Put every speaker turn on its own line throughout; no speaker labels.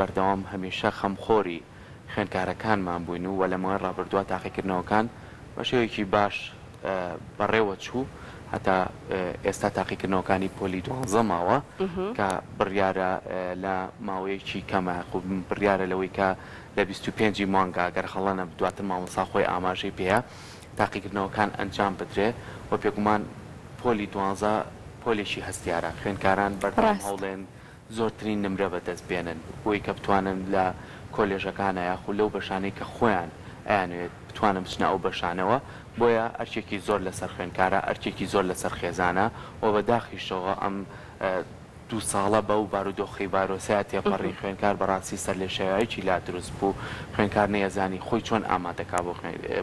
بەردەوام هەمیشە خەمخۆری خوێندکارەکانمان بووین و لەمەوەی ڕابردووە تاقیکردنەوەکان بە شێوەیەکی باش بەڕێوە چوو هەتا ئێستا تاقیکردنەوەکانی پۆلی 12 ماوە کە بڕیارە لە ماوەیەکی کەمە خوب بڕیارە لەوەی کە لە 25 مانگا گەر خەڵەنە دواتر مامۆستا خۆی ئاماژەی پێەیە تاقیکردنەوەکان ئەنجام بدرێ و پێگومان پۆلی 12 پۆلێکی هەستیارە خوێندکاران بەردەوام هەوڵێن زۆرترین نمرە بەدەست بێنن بۆی کە بتوانن لە کۆلێژەکانە یاخو لەو بەشانەی کە خۆیان ئەیانوێت بتوانم بچنە ئەو بەشانەوە بۆیە ئەرچێکی زۆر لەسەر خوێندکارە ئەرچێکی زۆر لەسەر خێزانە و بەداخیشەوە ئەم دو ساڵە بە و بارودۆخی ڤایرۆسیا تێپەڕی خوێندکار بەڕاستی سەر لێ شێوایەکی لا دروست بوو خوێندکار نەیەزانی خۆی چۆن ئامادەکا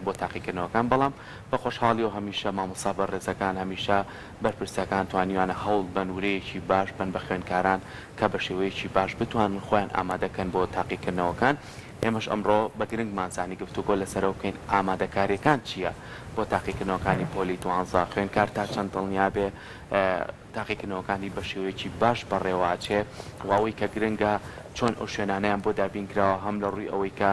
بۆ تاقیکردنەوەکان بەڵام بە خۆشحاڵی و هەمیشە مامۆستا بەڕێزەکان هەمیشە بەرپرسەکان توانیوانە هەوڵ بەنورەیەکی باش بن بە خوێندکاران کە بە شێوەیەکی باش بتوانن خۆیان ئامادەکەن بۆ تاقیکردنەوەکان ئێمەش ئەمڕۆ بە گرنگمانزانی گفتوگۆ لەسەرەوە بکەین ئامادەکاریەکان چییە بۆ تاقیکردنەوەکانی پۆلی 12 خوێندکار تا چەند دڵنیا بێ تاقیکردنەوەکانی بە شێوەیەکی باش بەڕێواچێ واوەی کە گرنگە چۆن ئەو شوێنانەیان بۆ دابینکراوە هەم لە ڕووی ئەوەی کە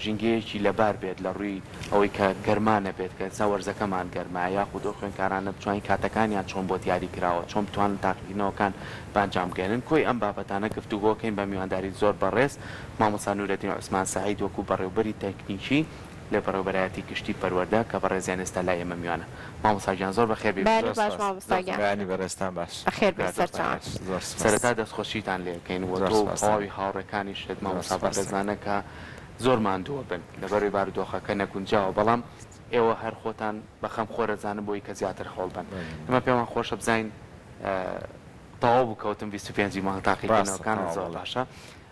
ژینگەیەکی لەبار بێت لە ڕووی ئەوەی کە گەرمانە بێت کە ساوەرزەکەمان گەرمایە یاخود ئەو خوێندکارانە بتوانین کاتەکانیان چۆن بۆ دیاری کراوە چۆن بتوانن تاقیکردنەوەکان بانجامگەێنن کۆی ئەم بابەتانە گفتوگۆکەین بە میوانداری زۆر بەڕێز مامۆستا نورەدین عوسمان سەعید وەکو بەڕێوەبەری تەکنیکی لە بەڕێوەبەرایەتی گشتی پەروەردە کە بەڕێزیان ئێستا لای ئێمە میوانە مامۆستاجان زۆر بەخێر
بەڕێستان باش
سەرەتا دەستخۆشیتان لێ بکەین و تۆ تەواوی هاوڕێکانی شت مامۆستا بەڕێزانە کە زۆر ماندووە بن لەبەروی بارودۆخەکە نەگونجاوە بەڵام ئێوە هەر خۆتان بەخەم خۆرەزانە بۆی کە زیاتر خۆڵ بن ئەمە پێمان خۆشە بزین تەواو بکەوتم 25 مانگ تاقیکردنەوەکان زۆر باشە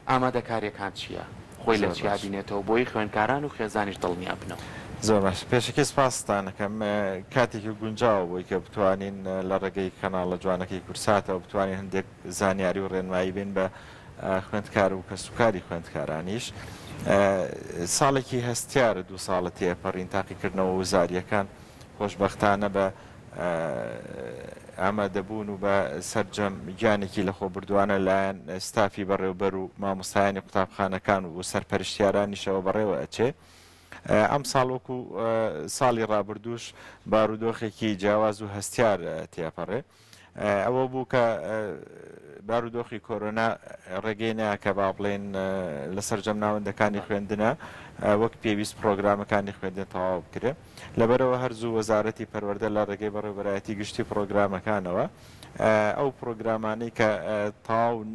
ئامادەکاریەکان چییە خۆی لە چیا بینێتەوە بۆی خوێندکاران و خێزانیش دڵنیا بنەوە
زۆر باش پێشەکەی سپاسستانەکەم کاتێکی گونجاوە بۆی کە بتوانین لە ڕێگەی کەناڵە جوانەکەی کورساتەوە بتوانین هەندێک زانیاری و ڕێنمایی بین بە خوێندکار و کەسوکاری خوێندکارانیش ساڵێکی هەستیارە دو ساڵە تێپەڕین تاقیکردنەوە وزاریەکان خۆشبەختانە بە ئامادەبوون و بە سەررجەم گیانێکی لەخۆ بردووانە لایەن ستافی بەڕێوبەر و مامۆستایانی قوتابخانەکان و سەرپەرشتیارانیشەوە بەڕێوە ئەچێ ئەم ساڵ وەکو ساڵی ڕابردووش بارودۆخێکی جیاواز و هەستیار تێپەڕێ ئەوە بوو کە بارودۆخی کۆرۆنا ڕێگەی نایە کە با بڵێن لە سەررجەم ناوەندەکانی خوێندنە وەک پێویست پرۆگرامەکانی خوێندن تەواو بکرێ لەبەرەوە هەرزوو وەزارەتی پەروەردە لە ڕێگەی بەڕێوەبەرایەتی گشتی پرۆگرامەکانەوە ئەو پرۆگرامانەی کە تەواو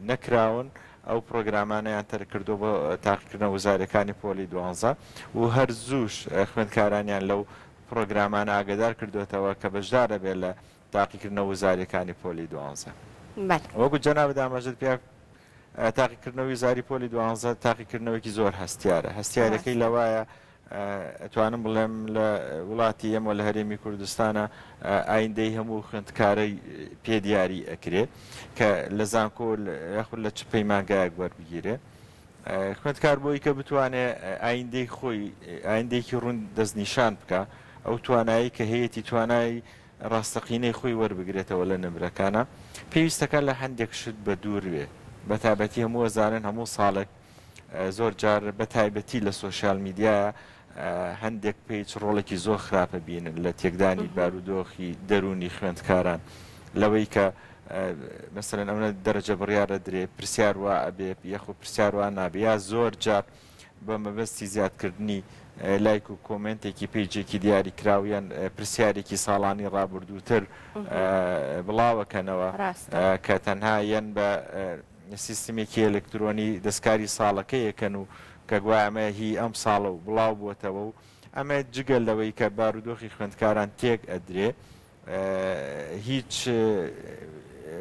نەکراون ئەو پرۆگرامانیان تەرکردو بۆ تاقیکردنە وزارەکانی پۆلی 12 و هەرزووش خوێندکارانیان لەو پرۆگرامان ئاگدار کردوێتەوە کە بەشدارە بێت لە تاقیکردنە وزارەکانی پۆلی 12 وەکو جەنابەت ئاماژەت پێ تاقیکردنەوەی وزاری پۆلی 12 تاقیکردنەوەکی زۆر هەستیارە هەستیارەکەی لەوایە ئەتوانم بڵێم لە وڵاتی ئێمە لە هەرێمی کوردستانە ئایندەی هەموو خوێندکارەی پێدیاری ئەکرێت کە لە زانکۆ یاخود لە چ پەیمانگایەک وەربگیرێ خوێندکار بۆی کە بتوانێت ئایندەی خۆی ئایندێکی ڕوون دەستنیشان بکە ئەو توانایی کە هەیەی توانایی ڕاستەقینەی خۆی وەربگرێتەوە لە نمرەکانە پێویستەکە لە هەندێک شت بە دووروێ بە تایبەتی هەموو وەزارن هەموو ساڵێک زۆر جار بە تایبەتی لە سۆشیال میدیایە هەندێک پێیچ ڕۆڵێکی زۆر خراپە بینن لە تێکدانی بارودۆخی دەرونی خوێندکاران لەوەی کە مەسەرەن ئەوە دەرەجە بڕیارە درێ پرسیار وا ئەبێ یەخۆ پرسیار وان نابێ یا زۆر جار بە مەبەستی زیادکردنی لایک و کۆمنتێکی پیجێکی دیاری کراویان پرسیارێکی ساڵانی ڕابردووتر بڵاوەکەنەوە کە تەنها یەن بە سیستمێکی ئەلکترۆنی دەستکاری ساڵەکەیەکەن و کە گوای ئەمە هی ئەم ساڵە و بڵاو بووەتەوە و ئەمە جگەل لەوەی کە بارودۆخی خوێندکاران تێک ئەدرێ هیچ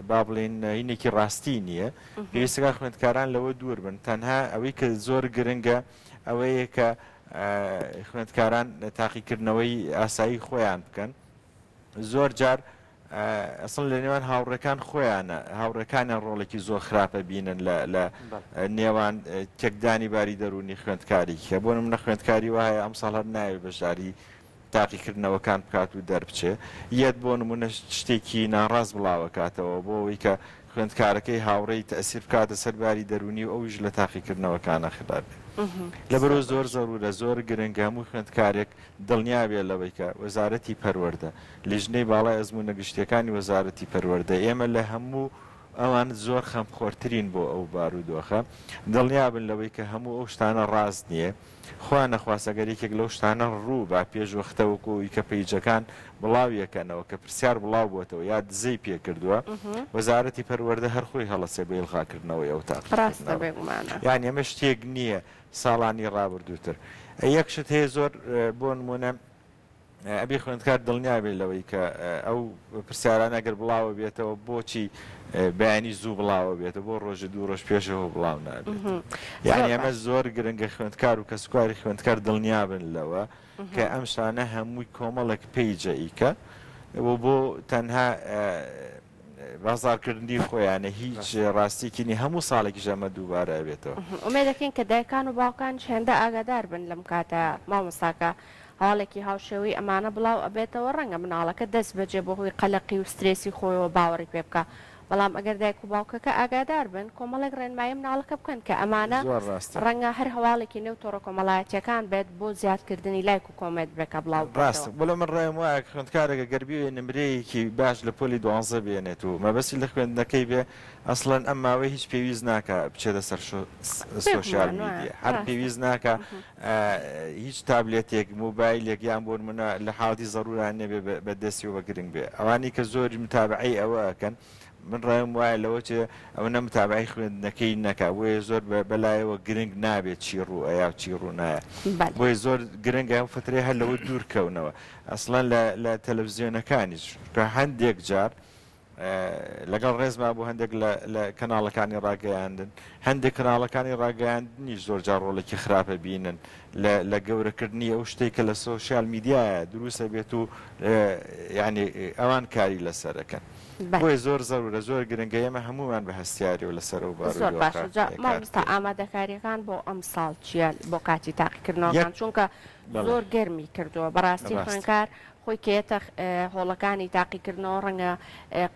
با بڵێن هینێکی ڕاستی نییە پێویستەکە خوێندکاران لەوە دوور بن تەنها ئەوەی کە زۆر گرنگە ئەوەیە کە خوێندکاران تاقیکردنەوەی ئاسایی خۆیان بکەن زۆر جار ئەسڵ لە نێوان هاوڕێکان خۆیانە هاوڕێکانیان ڕۆڵێکی زۆر خراپە بینن لە نێوان تێکدانی باری دەرونی خوێندکاری کە بۆ منە خوێندکاری وایە ئەم ساڵ هەر ناوێ بەشداری تاقیکردنەوەکان بکات و دەربچێ یەت بۆ نمونە شتێکی ناڕاست بڵاوەکاتەوە بۆ ئەوەی کە خوێندکارەکەی هاوڕێی تەسیر بکاتە سەرباری دەرونی و ئەویش لە تاقیکردنەوەکانە خراپ لەبەرەوە زۆر زەرورە زۆر گرنگە هەموو خوێندکارێک دڵنیا بێت لەوەی کە وەزارەتی پەروەردە لیژنەی باڵای ئەزموونە گشتیەکانی وەزارەتی پەروەردە ئێمە لە هەموو ئەوان زۆر خەمخۆرترین بۆ ئەو بارودۆخە دڵنیا بن لەوەی کە هەموو ئەو شتانە ڕاست نییە خوا نەخواستەگەرێکێک لەو شتانە ڕوو با پێش وەختەوەکۆی کە پەیجەکان بڵاو یەکەنەوە کە پرسیار بڵاو بووەتەوە یا دزەی پێکردووە وەزارەتی پەروەردە هەرخۆی هەڵەسێ بە ئیلغاکردنەوەی ئەو تاقیکردنەوە یان ئەمە شتێک نییە ساڵانی ڕابردووتر یەک شت هەیە زۆر بۆ نمونە ئەبێ خوێندکار دڵنیا بێت لەوەی کە ئەو پرسیاران ئەگەر بڵاوە بێتەوە بۆچی بەیانی زوو بڵاوە بێتە بۆ ڕۆژە دوو ڕۆژ پێشەوە بڵاو نابێت یعنی ئەمە زۆر گرنگە خوێندکار و کەسوکاری خوێندکار دڵنیا بن لەوە کە ئەم شانە هەمووی کۆمەڵێک پێیجە ئیکە بۆ تەنها بازارکردنی خۆیانە هیچ ڕاستیکینی هەموو ساڵێکی ژەمە دووبارە ئەبێتەوە
ئومێ دەکەین کە دایکان و باوکان هێندە ئاگادار بن لەم کاتە مامۆستاکە هەواڵێکی هاوشێوی ئەمانە بڵاو ئەبێتەوە ڕەنگە مناڵەکە دەست بەجێ بۆ هۆی قەلەقی و سترێسی خۆیەوە باوەڕی پێ بکە بەڵام ئەگەر دایک و باوکەکە ئاگادار بن کۆمەڵێک ڕێنمایی مناڵەکە بکەن کە ئەمانە ڕەنگە هەر هەواڵێکی نێو تۆڕە کۆمەڵایەتیەکان بێت بۆ زیادکردنی لایک و کۆمێت بێکە بڵاو
ڕاست بڵێ من ڕێم وایە خوێندکارێکە گەربی نمرەیەکی باش لە پۆلی 12 بێنێت و مەبەستی لە خوێندنەکەی بێ ئەسڵەن ئەم ماوەی هیچ پێویست ناکە بچێتە سەر سۆشیال میدیا هەر پێویست ناکە هیچ تابلێتێک مۆبایلێک یان بۆ نمونە لە حاڵەتی زەڕوران نەبێ بەدەستی و بە گرنگ بێ ئەوانی کە زۆر متابعی ئەوە ئەکەن من ڕایم وایە لەوە چێ ئەوە نەمتابعی خوێندنەکەی نەکا بۆیە زۆر بەلایەوە گرنگ نابێت چی ڕوو ئەیا چی ڕوو نایە بۆی زۆر گرنگە ئەم فترەی هەر لەوە دوورکەونەوە ئەسڵەن لە تەلەڤیزیۆنەکانیش کە هەندێک جار لەگەڵ ڕێزما بوو هەندێک لە کەناڵەکانی ڕاگەیاندن هەندێک کەناڵەکانی ڕاگەیاندنیش زۆر جار ڕۆڵێکی خراپە بینن لە گەورەکردنی ئەو شتێک کە لە سۆشیال میدیایە دروستە بێت و یعنی ئەوان کاری لەسەرەکەن بۆی زۆر زەرورە زۆر گرنگە ئێمە هەمومان بە هەستیاری و لەسەر و
زۆر باش مامۆستا ئامادەکاریەکان بۆ ئەم ساڵ چیە بۆ کاتی تاقیکردنەوەکان چونکە زۆر گەرمی کردووە بەڕاستی خوێندکار خۆی کێتە هۆڵەکانی تاقیکردنەوە ڕەنگە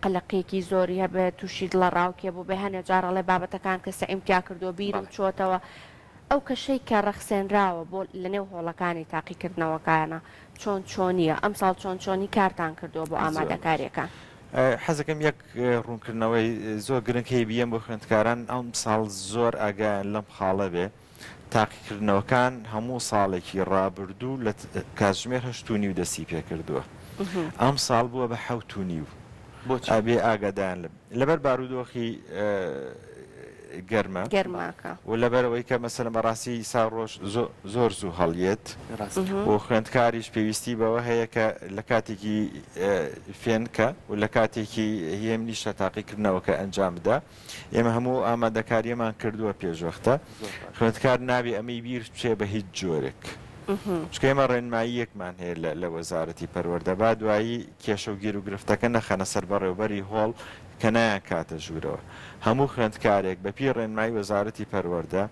قەلەقێکی زۆری هەبێت تووشی لە ڕاوکێ بوو بە هەنێ جارەڵێ بابەتەکان کە سەئیمتیا کردو بیرم چۆتەوە ئەو کەشەی کە ڕەخسێنراوە بۆ لە نێو هۆڵەکانی تاقیکردنەوەکانە چۆنیە ئەم ساڵ چۆنی کارتان کردووە بۆ ئامادەکاریەکان
حەزەکەم یەک ڕوونکردنەوەی زۆر گرنگی بیەم بۆ خوێندکاران ئەم ساڵ زۆر ئاگایان لەم خاڵە بێ تاقیکردنەوەکان هەموو ساڵێکی ڕابردوو لە کاتژمێر 8:30 دەستی پێکردووە ئەم ساڵ بووە بە 7:30 ئابێ ئاگادان لەبەر بارودۆخی
گەرماکە
و لەبەرەوەی کە مەسەلەن بەڕاستی ساڕۆژ زۆر زوو هەڵیێت بۆ خوێندکاریش پێویستی بەوە هەیە کە لە کاتێکی فێنکە و لە کاتێکی هێمنیشە تاقیکردنەوەکە ئەنجام بدە ئێمە هەموو ئامادەکاریەمان کردووە پێشوەختە خوێندکار نابێ ئەمەی بیر بچێ بە هیچ جۆرێک چکە ئێمە ڕێنماییەکمان هەیە لە وەزارەتی پەروەردە با دوایی کێشە و گیر و گرفتەکە نەخەنە سەر بەڕێوەبەری هۆڵ کە نایان کاتە ژوورەوە هەموو خوێندکارێک بەپی ڕێنمایی وەزارەتی پەروەردە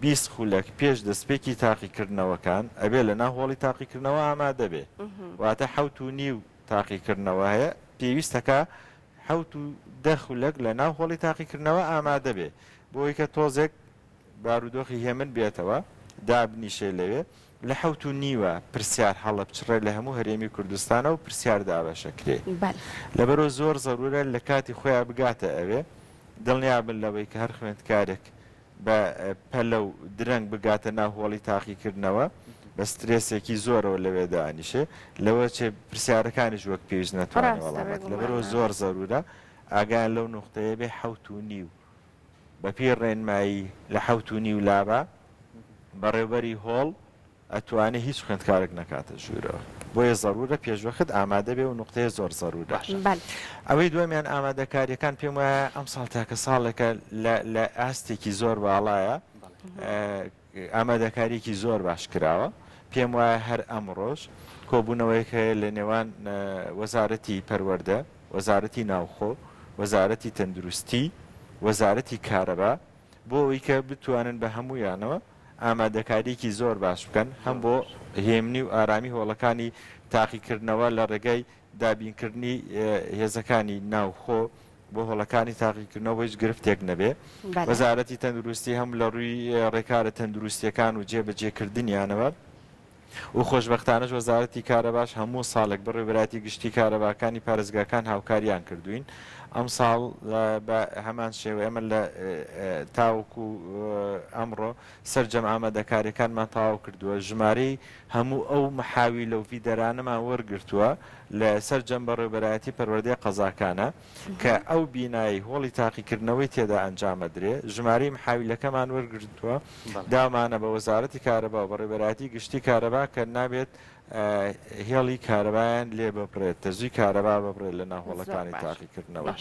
20 خولەک پێش دەستپێکی تاقیکردنەوەکان ئەبێ لە ناو هۆڵی تاقیکردنەوە ئامادە بێ واتە 7:30 تاقیکردنەوە هەیە پێویستەکە 7-10 خولەک لە ناو هۆڵی تاقیکردنەوە ئامادە بێ بۆی کە تۆزێک بارودۆخی هێمن بێتەوە دابنیشێ لەوێ لە 7:30 پرسیار هەڵە بچڕێ لە هەموو هەرێمی کوردستانە و پرسیار دابەشەکرێ لەبەرەوە زۆر زەرورە لە کاتی خۆیان بگاتە ئەوێ دڵنیا بن لەوەی کە هەر خوێندکارێک بە پەلە و درەنگ بگاتە ناو هۆڵی تاقیکردنەوە بە سترێسێکی زۆرەوە لەوێ دانیشێ لەوە چێ پرسیارەکانیش وەک پێویست نەتوانێت وەڵامەت لەبەرەوە زۆر زەرورە ئاگایان لەو نوختەیە بێ 7:30 بەپێی ڕێنمایی لە 7:30 لابە بەڕێوەبەری هۆڵ ئەتوانێت هیچ خوێندکارێک نەکاتە ژوورەوە بۆیە زەرورە پێشوەخت ئامادە بێ و نوختەیە زۆر زەرورە ئەوەی دومیان ئامادەکاریەکان پێم وایە ئەم ساڵ تاکە ساڵێکە لە ئاستێکی زۆر باڵایە ئامادەکاریەکی زۆر باش کراوە پێم وایە هەر ئەمڕۆژ کۆبوونەوەیەک هەیە لە نێوان وەزارەتی پەروەردە وەزارەتی ناوخۆ وەزارەتی تەندروستی وەزارەتی کارەبا بۆ ئەوەی کە بتوانن بە هەموویانەوە ئامادەکاریەکی زۆر باش بکەن هەم بۆ هێمنی و ئارامی هۆڵەکانی تاقیکردنەوە لە ڕێگەی دابینکردنی هێزەکانی ناوخۆ بۆ هۆڵەکانی تاقیکردنەوەیش گرفتێک نەبێ. وەزارەتی تەندروستی هەم لە ڕووی ڕێکارە تەندروستیەکان و جێبەجێکردنیانەوە و خۆشبەختانەش وەزارەتی کارەباش هەموو ساڵێک بەڕێوەبەراتی گشتی کارەباکانی پارێزگاکان هاوکاریان کردوین. ئەم ساڵ بە هەمان شێوە ئێمە لە تاوەکو ئەمڕۆ سەرجەم ئامادەکاریەکانمان تەواو کردووە. ژمارەی هەموو ئەو مەحاوی لەو ڤیدەرانەمان وەرگرتووە لە سەرجەم بەڕێوەبەراتی پەروەردەی قەزاکانە کە ئەو بینایی هۆڵی تاقیکردنەوەی تێدا ئەنجامەدرێ. ژمارەی مەحاویلەکەمان وەرگرتووە دامانە بە وەزارەتی کارەبا و بەڕێوەبەراتی گشتی کارەبا کە نابێت هێڵی کارەبایان لێ ببڕێت تەزوی کارەبا ببڕێت لە ناوهۆڵەکانی تاقیکردنەوە.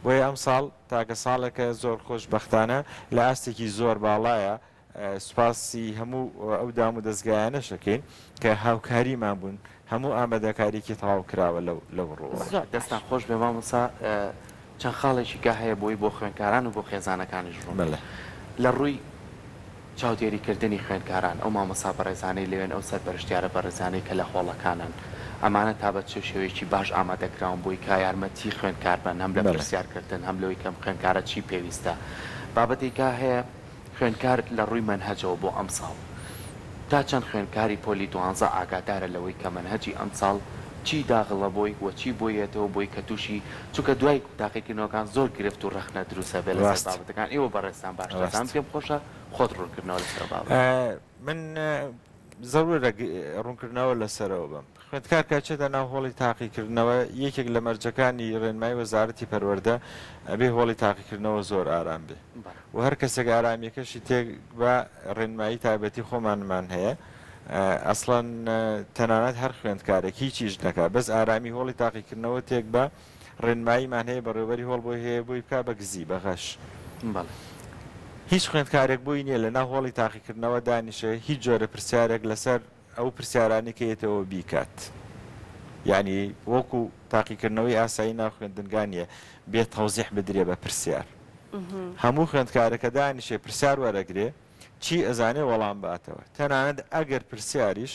بۆیە ئەم ساڵ تاکە ساڵێکە زۆر خۆشبەختانە لە ئاستێکی زۆر باڵایە سوپاسی هەموو ئەو دام و دەستگایانەشەکەین کە هاوکاریمان بوون هەموو ئامادەکاریەکی تەواو کراوە لەو ڕۆوە.
دەستان خۆش بێ مامۆستا چەند خاڵێکی گا هەیە بۆی بۆ خوێندکاران و بۆ خێزانەکانیش ڕوون لە ڕووی چاودێریکردنی خوێندکاران ئەو مامۆستا بەڕێزانەی لەوێن ئەو سەرپەرشتیارە بەڕێزانەی کە لە هۆڵەکانن ئەمانە تابەت چ شێوەیەکی باش ئامادەکراون بۆی کا یارمەتی خوێندکار بن هەم لە پرسیارکردن هەم لەوەی کەم خوێندکارە چی پێویستە. بابەتێکا هەیە خوێندکار لە ڕووی مەنهەجەوە بۆ ئەم ساڵ تا چەند خوێندکاری پۆلی 12 ئاگادارە لەوەی کە مەنهەجی ئەم ساڵ چی داغڵە بۆی وەچی بۆیەتەوە بۆی کە تووشی چونکە دوای تاقیکردنەوەکان زۆر گرفت و ڕەخنە دروستە بێت لە بابەتەکان ئێوە بەڕێستان باشتان پێم خۆشە خۆت ڕوونکردنەوە لەسەر بابەت.
من زەرورە ڕوونکردنەوە لەسەرەوە بم. خوێندکار کاچێتە ناو هۆڵی تاقیکردنەوە یەکێک لە مەرجەکانی ڕێنمای وەزارەتی پەروەردە ئەبێ هۆڵی تاقیکردنەوە زۆر ئارام بێ و هەر کەسێک ئارامیەکەشی تێک بە ڕێنمایی تایبەتی خۆمانمان هەیە. ئەسڵەن تەنانەت هەر خوێندکارێک هیچیش نەکات بەس ئارامی هۆڵی تاقیکردنەوە تێک بە ڕێنماییمان هەیە بەڕێوەبەری هۆڵ بۆی هەیە بۆی بکا بە گزی بەغەش. هیچ خوێندکارێک بووی نییە لە ناو هۆڵی تاقیکردنەوە دانیشە هیچ جۆرە پرسیارێک لەسەر ئەو پرسیارانی کە یێتەوە بیکات. یعنی وەکو تاقیکردنەوەی ئاسایی ناو خوێندنگانیە بێت تەوزیح بدرێ بە پرسیار. هەموو خوێندکارەکە دانیشێ پرسیار وەرەگرێ چی ئەزانێ وەڵام باتەوە. تەنانەت ئەگەر پرسیاریش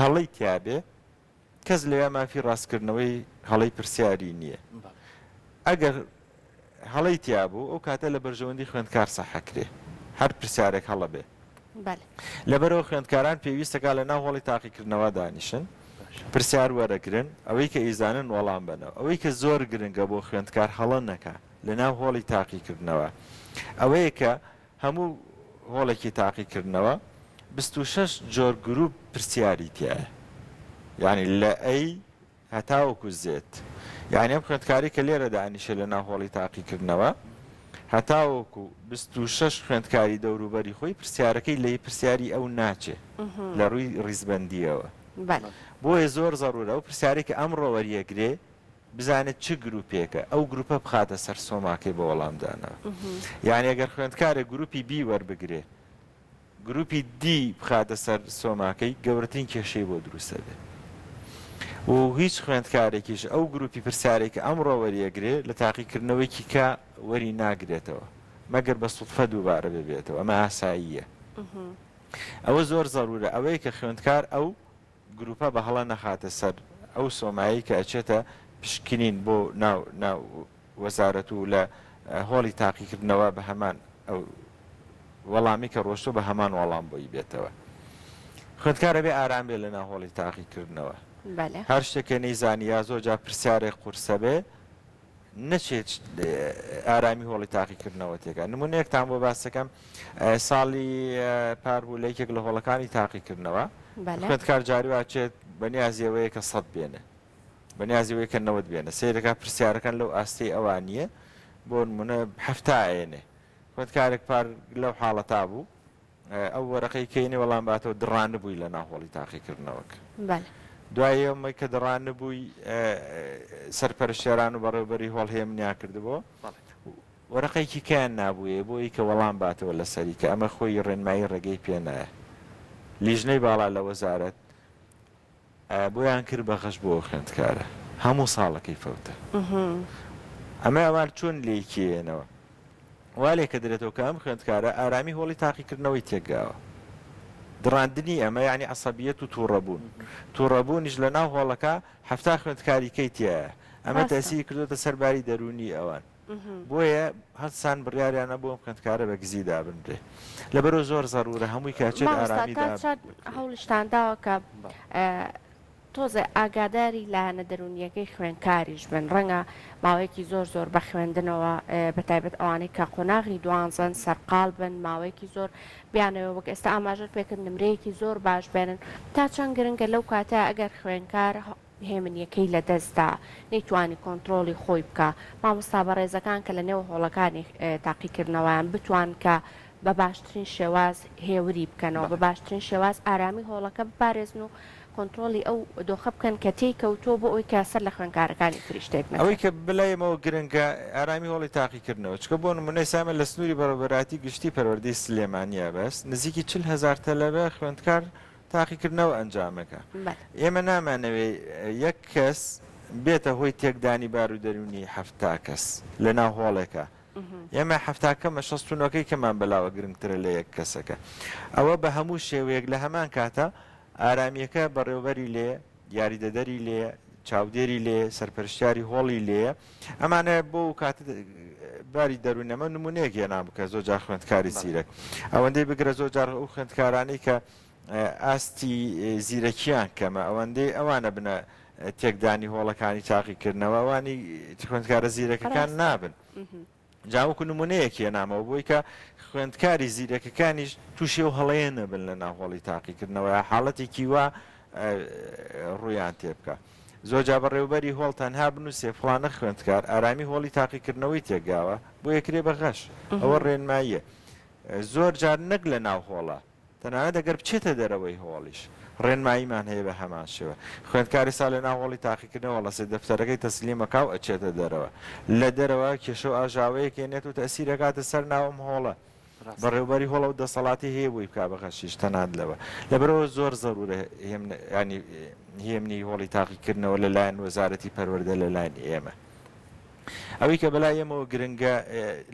هەڵەی تیابێ کەس لەوێ مافی ڕاستکردنەوەی هەڵەی پرسیاری نییە. ئەگەر هەڵەی تیابوو ئەو کاتە لە بەرژەوەندی خوێندکار سەحەکرێ هەر پرسیارێک هەڵە بێ. لەبەرەوە خوێندکاران پێویستەکە لە ناو هۆڵی تاقیکردنەوە دانیشن پرسیار وەرەگرن ئەوەی کە ئیزانن وەڵام بنەوە. ئەوەی کە زۆر گرنگە بۆ خوێندکار هەڵە نەکە لە ناو هۆڵی تاقیکردنەوە ئەوەیە کە هەموو هۆڵێکی تاقیکردنەوە 26 جۆر گروپ پرسیاری تایە یعنی لە ئەی هەتاوەکو زێت. یعنی ئەم خوێندکاری کە لێرە دانیشە لە ناو هۆڵی تاقیکردنەوە هەتاوەکو 26 خوێندکاری دەوروبەری خۆی پرسیارەکەی لەی پرسیاری ئەو ناچێ لە ڕووی ڕیزبەندیەوە. بۆیە زۆر زەڕورە ئەو پرسیاری کە ئەمڕۆ وەریەگرێ بزانێت چ گروپێکە ئەو گروپە بخاتە سەر سۆماکەی بە وەڵامدانەوە. یعنی ئەگەر خوێندکارێک گروپی بی وەربگرێ گروپی دی بخاتە سەر سۆماکەی گەورەترین کێشەی بۆ دروستە بێت و هیچ خوێندکارێکیش ئەو گروپی پرسیارێک ئەمڕۆ وەریەگرێ لە تاقیکردنەوەیکی کە وەری ناگرێتەوە مەگەر بە سوودفە دووبارە ببێتەوە. ئەمە ئاساییە. ئەوە زۆر زەڕورە ئەوەیە کە خوێندکار ئەو گروپە بە هەڵە نەخاتە سەر ئەو سۆمایی کە ئەچێتە پشکنین بۆ ناو وەزارەت و لە هۆڵی تاقیکردنەوە بە هەمان ئەو وەڵامی کە ڕۆشتۆ بە هەمان وەڵام بۆی بێتەوە. خوێندکارە بێ ئارام بێ لە ناو هۆڵی تاقیکردنەوە. هەر شتێکە نەیزانی یا زۆر جا پرسیارێک قورسە بێ نەچێت ئارامی هۆڵی تاقیکردنەوە تێکە. نمونەیەکتان بۆ باسەکەم ساڵی پار بوو لە یەکێک لە هۆڵەکانی تاقیکردنەوە خوێندکار جاری واچێت بەنیازیەوەیە کە 100 بێنێ بەنیازیەوەی کە 90 بێنە سیرەکە پرسیارەکان لەو ئاستی ئەوانیە بۆ نمونە 7 ئێنێ خوێندکارێک پار لەو حاڵەتا بوو ئەو وەرەقەی کەینێ وەڵام باتەوە دڕان بووی لە ناو هۆڵی تاقیکردنەوەکە. دوای ئەمەی کە دڕان بووی سەرپەرشتیاران و بەڕێوەبەری هۆڵ هەیە منیا کردبووە وەرەقەیەکی کیان نابوویە بۆی کە وەڵام باتەوە لەسەری کە ئەمە خۆی ڕێنمایی ڕێگەی پێ نایە. لیژنەی باڵا لە وەزارەت بۆیان کرد بە غەش بۆ خوێندکارە هەموو ساڵەکەی فەوتە. ئەمە ئەوان چۆن لێکێنەوە وا لێ کە درێتەوە کە ئەم خوێندکارە ئارامی هۆڵی تاقیکردنەوەی تێکگاوە. دڕاندنی ئەمە یعنی عەسەبیەت و تووڕەبوونیش لە ناو هۆڵەکە 7 خوێندکاریکەی تایە. ئەمە تەسیری کردوتە سەرباری دەرونی ئەوان بۆیە هەستان بڕیاریانە بۆ خوێندکارە بە گزیدا بنرێ لەبەرەوە زۆر زەرورە هەمووی کاچێت ئارامیدا
هەوڵشتانداوە کە تۆزە ئاگاداری لاەنە دەرونیەکەی خوێنکاریش بن ڕەنگە ماوەیەکی زۆر بە خوێندنەوە بەتایبەت ئەوانەی کە قۆناغی دوانزن سەرقال بن ماوەیەکی زۆر بیانەوە وەک ئێستا ئاماژەت پێکرد نمرەیەکی زۆر باش بێنن تا چەند گرنگە لەو کاتە ئەگەر خوێنکار هێمنیەکەی لە دەستدا نەیتوانی کۆنتترۆلی خۆی بکە مامۆستا بە ڕێزەکان کە لە نێو هۆڵەکانی تاقیکردنەوەیان بتوان کە بە باشترین شێواز هێوری بکەنەوە بە باشترین شێواز ئارامی هۆڵەکە بپارێزن و کۆنتترۆلی ئەو دۆخە بکەن کە تێکەوتۆ بۆ ئەوی کەسەر لە خوێنکارەکانی تریشتێک
ئەوەی کە بلایەمەوە گرنگە ئارامی هۆڵی تاقیکردنەوە چکە بۆ نمونەی سامە لە سنووری بەڕێوەبەراتی گشتی پەروەردەی سلێمانیە بەس نزیکی 40,000 تەلەبە خوێندکار تاقیکردنەوە ئەنجامەکە ئێمە نامانەوێ یەک کەس بێتە هۆی تێکدانی بارودەرونی هەفتا کەس لە ناو هۆڵێکە ئێمە هەفتاکەمە شەستونەکەی کەمان بەلاوە گرنگترە لە یەک کەسەکە ئەوە بە هەموو شێوەیەک لە هەمان کاتە ئارامیەکە بەڕێوەبەری لێ یاریدەدەری لێ چاودێری لێ سەرپەرشتیاری هۆڵی لێ ئەمانە بۆ کاتە باری دەروونەمە نمونەیەک هێنام بکە زۆر جار خوێندکاری زیرەک ئەوەندەی بگرە زۆر جار ئەو خوێندکارانەی کە ئاستی زیرەکیان کەمە ئەوەندەی ئەوانە بنە تێکدانی هۆڵەکانی تاقیکردنەوە ئەوانی خوێندکارە زیرەکەکان نابن جاوەکو نمونەیەکی نامەوە بۆی کە خوێندکاری زیرەکەکانیش تووشێ و هەڵەیە نەبن لە ناوهۆڵی تاقیکردنەوە حاڵەتێکی وا ڕویان تێ بکە زۆر جا بەڕێوەبەری هۆڵ تەنها بنووسێ فڵانە خوێندکار ئارامی هۆڵی تاقیکردنەوەی تێگاوە بۆ یەکرێ بە غەش ئەوە ڕێنماییە زۆر جار نەک لە ناو هۆڵە تەنانەت دەگەر بچێتە دەرەوەی هۆڵیش ڕێنماییمان هەیە بە هەمان شێوە خوێندکاری سا لە ناوهۆڵی تاقیکردنەوە لەسێ دەفتەرەکەی تەسلیمەکاو ئەچێتە دەرەوە لە دەرەوە کێشە و ئاژاوەیەک هێنێت و تەسیرەکاتە سەر ناوم هۆڵە بەڕێوەبەری هۆڵە و دەسەڵاتی هەیە بووی بکا بەخەشیش تەنات لەوە لەبەرەوە زۆر زەرورە ینی هێمنی هۆڵی تاقیکردنەوە لەلایەن وەزارەتی پەروەردە لەلایەن ئێمە ئەوەی کە بەلای ئێمەوە گرنگە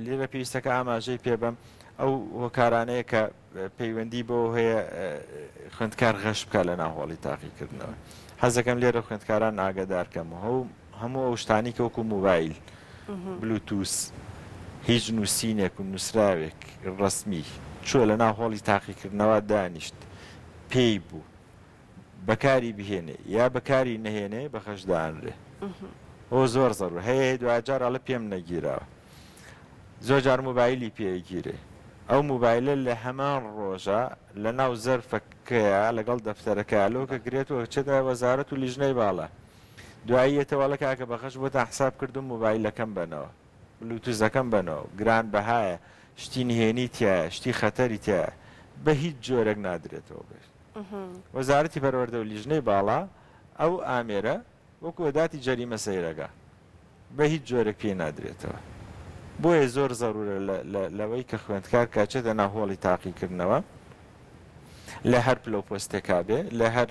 لێرە پێویستەکە ئاماژەی پێبەم ئەو هۆکارانەیە کە پەیوەندی بۆ هەیە خوێندکار غەش بکە لە ناوهۆڵی تاقیکردنەوە حەزەکەم لێرە خوێندکاران ئاگادارکەم هەموو ئەو شتانی کە وەکو موبایل بلوتوس هیچ نووسینێک و نووسراوێک ڕسمی چۆ لە ناوهۆڵی تاقیکردنەوە دانیشت پێی بوو بەکاری بهێنێ یا بەکاری نەهێنێ بەخەشدانرێ ئەو زۆر زەڕوو هەیە دوجار ئەڵە پێم نەگیراوە زۆر جار موبایلی پێگیرێ ئەو موبایلە لە هەمان ڕۆژە لە ناو زەرفەکەیە لەگەڵ دەفتەرەکە لۆکە گرێتەوە چێتە وەزارەت و لیژنەی باڵە دواییەتەوە لە کاکە بەخەش بۆ تا حساب کردم موبایلەکەم بنەوە بلوتوزەکەم بنەوە گران بەهایە شتی نهێنی تایە شتی خەتەری تایە بە هیچ جۆرەك نادرێتەوە بێت وەزارەتی پەروەردە و لیژنەی باڵا ئەو ئامێرە وەکو وەداتی جەریمە سەیرەگا بە هیچ جۆرەك پێ نادرێتەوە بۆیە زۆر زەرورە لەوەی کە خوێندکار کاچێتە ناوهۆڵی تاقیکردنەوە لە هەر پلە پۆستێکا بێ لە هەر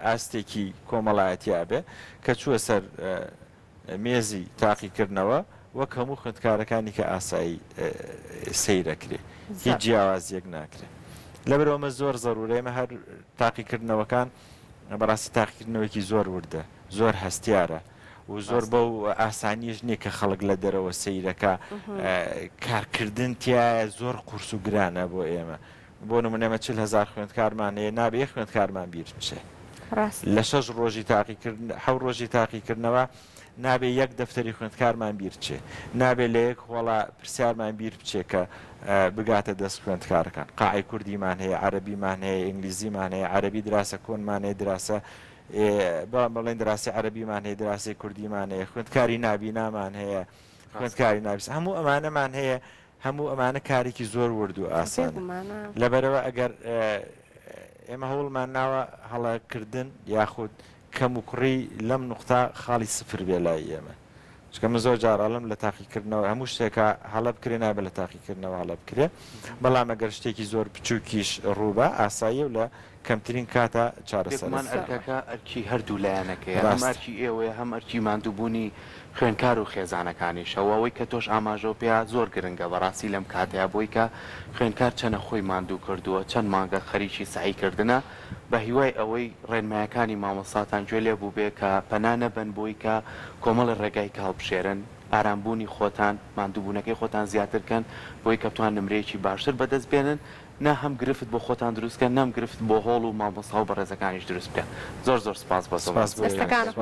ئاستێکی کۆمەڵایەتیا بێ کە چووە سەر مێزی تاقیکردنەوە وەک هەموو خوێندکارەکانی کە ئاسایی سەیرەکرێ هیچ جیاوازیەک ناکرێت لەبەرەوەمە زۆر زەرورە ئێمە هەر تاقیکردنەوەکان بەڕاستی تاقیکردنەوەکی زۆر وردە زۆر هەستیارە و زۆر بەو ئاسانیش نییە کە خەڵک لە دەرەوە سەیرەکە کارکردن تایە زۆر قورس و گرانە بۆ ئێمە بۆ نمونەمە 40,000 خوێندکارمان هەیە نابێ خوێندکارمان بیر بچێ لە 6 ڕۆژی حەوت ڕۆژی تاقیکردنەوە نابێ یەک دەفتەری خوێندکارمان بیر بچێ نابێ لە یەک هۆڵە پرسیارمان بیر بچێ کە بگاتە دەست خوێندکارەکان قاعی کوردیمان هەیە عەرەبیمان هەیە ئینگلیزیمان هەیە عەرەبی دراسە کۆنمان هەیە دراسە بەڵێن دراسی عەرەبیمان هەیە دراسی کوردیمان هەیە خوێندکاری نابینامان هەیە خوێندکاری نابیست هەموو ئەمانەمان هەیە هەموو ئەمانە کارێکی زۆر ورد و ئاسان لەبەرەوە ئەگەر ئێمە هەوڵمان ناوە هەڵەکردن یاخود کەم و کوڕی لەم نوقتا خاڵی سفر بێ لای ئێمە چکە من زۆر جارڵم لە تاقیکردنەوە هەموو شتێکە هەڵە بکرێ نابێت لە تاقیکردنەوە هەڵە بکرێ بەڵام ئەگەر شتێکی زۆر بچووکیش ڕووبە ئاسایی و لە کەمترین کاتە چارەسەرمان
ئەرکەکە ئەرکی هەردوو لایەنەکەی هەم ئەرکی ئێوەیە هەم ئەرکی ماندووبوونی خوێنکار و خێزانەکانیش ئەوەی کە تۆش ئاماژە پێیا زۆر گرنگە بەڕاستی لەم کاتەیە بۆی کە خوێنکار چەنە خۆی ماندوو کردووە چەند مانگە خەریکی سعیکردنە بە هیوای ئەوەی ڕێنمایەکانی مامۆستاتان گوێ لێ بوو بێ کە پەنا نەبن بۆی کە کۆمەڵی ڕێگای کاڵبژێرن ئارامبوونی خۆتان ماندووبوونەکەی خۆتان زیاترکەن بۆی کە بتوان نمرەیەکی باشتر بەدەست بێنن نا هەم گرفت بۆ خۆتان دروستکە نەم گرفت بۆ هۆڵ و مامۆستا و بەڕێزەکانیش دروست بکەن. زۆر زۆر سپاس بۆ
دەستەکانت